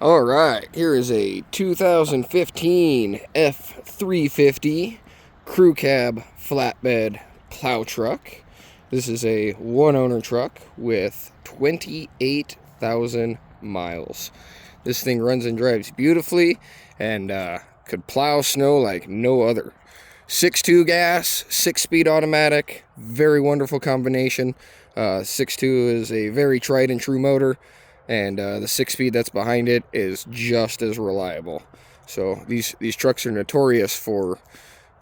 Alright, here is a 2015 F-350 crew cab flatbed plow truck. This is a one-owner truck with 28,000 miles. This thing runs and drives beautifully and could plow snow like no other. 6.2 gas, 6-speed automatic, very wonderful combination. 6.2 is a very tried and true motor, and the 6-speed that's behind it is just as reliable. So these trucks are notorious for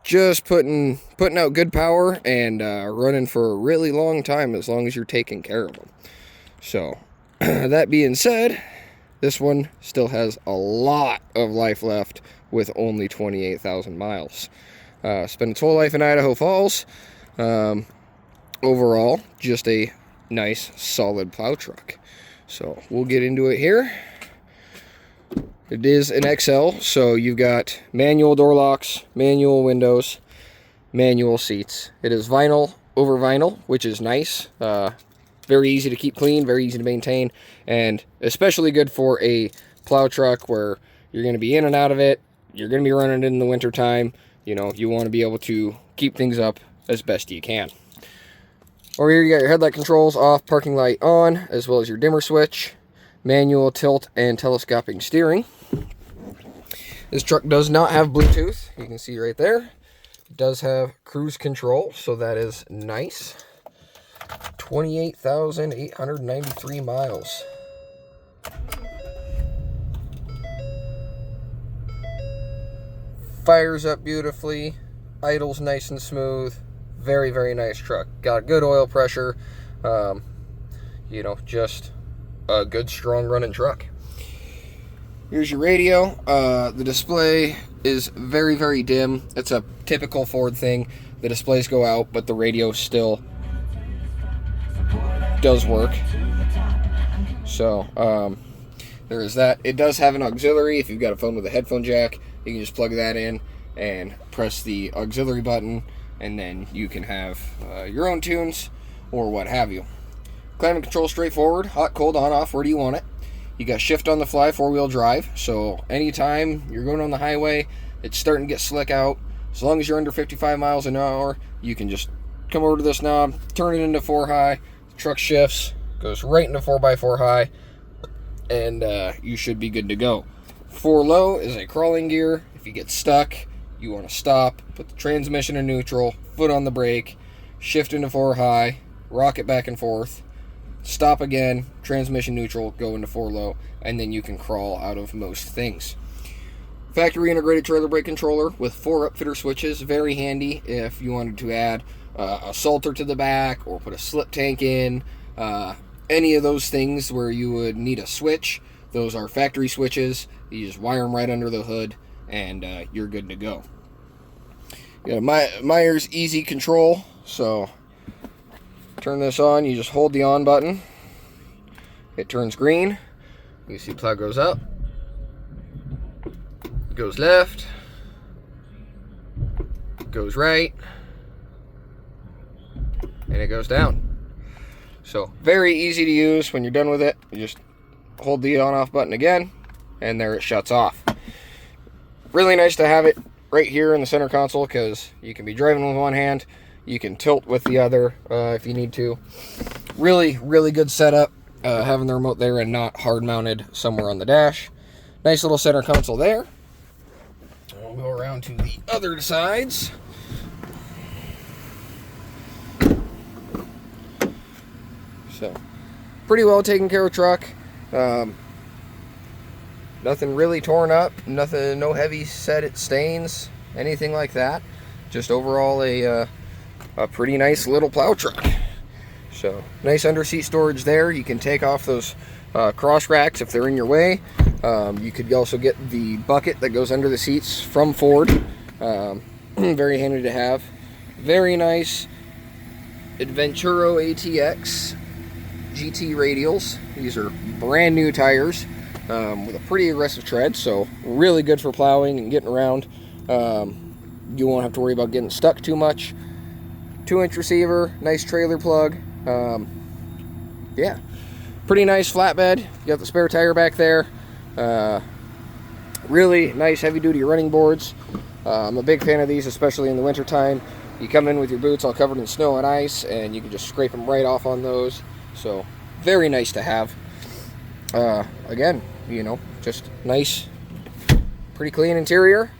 just putting out good power and running for a really long time, as long as you're taking care of them. So that being said, this one still has a lot of life left with only 28,000 miles. Spent its whole life in Idaho Falls. Overall, just a nice, solid plow truck. So we'll get into it here. It is an XL, so you've got manual door locks, manual windows, manual seats. It is vinyl over vinyl, which is nice. Very easy to keep clean, very easy to maintain, and especially good for a plow truck where you're going to be in and out of it. You're going to be running it in the winter time. You know, you want to be able to keep things up as best you can. Over here you got your headlight controls off, parking light on, as well as your dimmer switch, manual tilt and telescoping steering. This truck does not have Bluetooth, you can see right there. It does have cruise control, so that is nice. 28,893 miles. Fires up beautifully, idles nice and smooth. Very, very nice truck. Got good oil pressure. You know, just a good, strong running truck. Here's your radio. The display is very, very dim. It's a typical Ford thing. The displays go out, but the radio still does work. So, there is that. It does have an auxiliary. If you've got a phone with a headphone jack, you can just plug that in and press the auxiliary button, and then you can have your own tunes or what have you. Climate control straightforward, hot, cold, on, off, where do you want it? You got shift on the fly, 4-wheel drive, so anytime you're going on the highway, it's starting to get slick out, as long as you're under 55 miles an hour, you can just come over to this knob, turn it into 4 high, the truck shifts, goes right into 4x4 high, and you should be good to go. 4 low is a crawling gear. If you get stuck, you want to stop, put the transmission in neutral, foot on the brake, shift into 4 high, rock it back and forth, stop again, transmission neutral, go into 4 low, and then you can crawl out of most things. Factory integrated trailer brake controller with 4 upfitter switches, very handy if you wanted to add a salter to the back or put a slip tank in, any of those things where you would need a switch. Those are factory switches. You just wire them right under the hood, and you're good to go. You got Myers Easy Control, so turn this on, you just hold the on button, it turns green, you see plow goes up, goes left, goes right, and it goes down. So very easy to use. When you're done with it, you just hold the on off button again, and there it shuts off. Really nice to have it right here in the center console, because you can be driving with one hand, you can tilt with the other if you need to. Really, really good setup, having the remote there and not hard mounted somewhere on the dash. Nice little center console there. We'll go around to the other sides. So, pretty well taken care of truck. Nothing really torn up, nothing, no heavy set stains, anything like that. Just overall a pretty nice little plow truck. So nice under seat storage there. You can take off those cross racks if they're in your way. You could also get the bucket that goes under the seats from Ford. Very handy to have. Very nice Adventuro ATX GT radials. These are brand new tires. With a pretty aggressive tread, so really good for plowing and getting around. You won't have to worry about getting stuck too much. 2-inch receiver, nice trailer plug. Yeah, pretty nice flatbed. You got the spare tire back there. Really nice heavy-duty running boards. I'm a big fan of these, especially in the wintertime. You come in with your boots all covered in snow and ice, and you can just scrape them right off on those. So, very nice to have. Again, you know, just nice, pretty clean interior.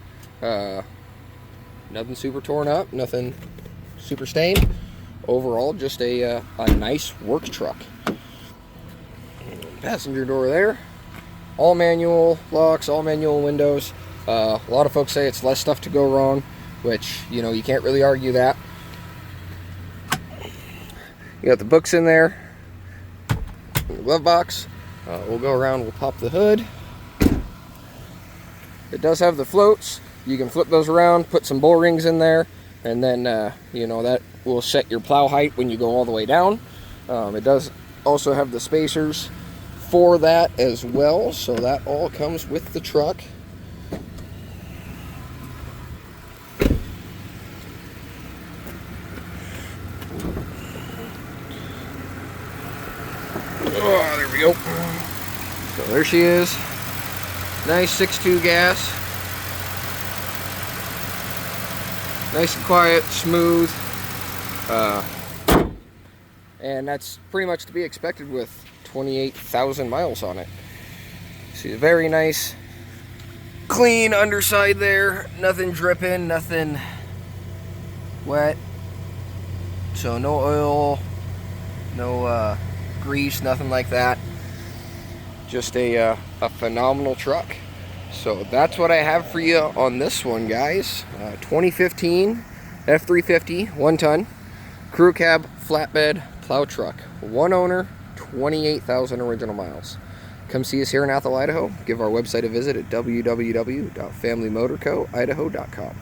Nothing super torn up, nothing super stained. Overall, just a nice work truck. Passenger door there. All manual locks, all manual windows. A lot of folks say it's less stuff to go wrong, which, you know, you can't really argue that. You got the books in there, in the glove box. We'll go around, we'll pop the hood. It does have the floats. You can flip those around, put some bull rings in there, and then, you know, that will set your plow height when you go all the way down. It does also have the spacers for that as well, so that all comes with the truck. Oh, there we go. So there she is. Nice 6.2 gas. Nice and quiet, smooth. And that's pretty much to be expected with 28,000 miles on it. See, very nice, clean underside there. Nothing dripping, nothing wet. So no oil, no grease, nothing like that. Just a phenomenal truck. So that's what I have for you on this one, guys. 2015 F-350 1-ton crew cab flatbed plow truck. One owner, 28,000 original miles. Come see us here in Athol, Idaho. Give our website a visit at www.familymotorcoidaho.com.